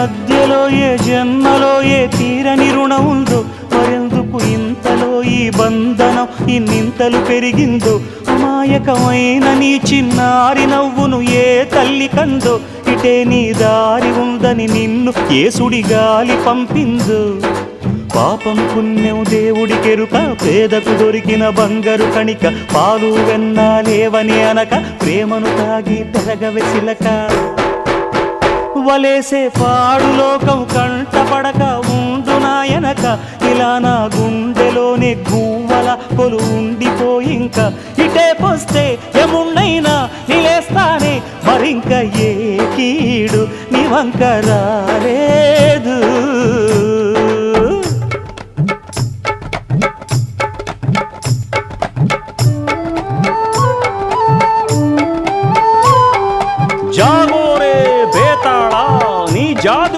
మధ్యలో ఏ జన్మలో ఏ తీరని రుణం ఉందో, మరెందుకు ఇంతలో ఈ బంధనం ఇన్నింతలు పెరిగిందో, అమాయకమైన నీ చిన్నారి నవ్వును ఏ తల్లి కందో, ఇటే నీ దారి ఉందని నిన్ను ఏ సుడిగాలి పంపిందో. పాపం పుణ్యం దేవుడికెరుక, పేదకు దొరికిన బంగారు కణిక, పాలు వెన్నాలేవని అనక ప్రేమను తాగి పెరగవెసిలక. వలేసే పాడు లోకం కంటపడక ఉండు నాయనక, ఇలా నా గుండెలోనే గువ్వల కొలు ఉండిపోయింక. ఇటే పోస్తే ఎమున్నైనా నిలేస్తానే, మరింక ఏ కీడు నీ వంక రాలే.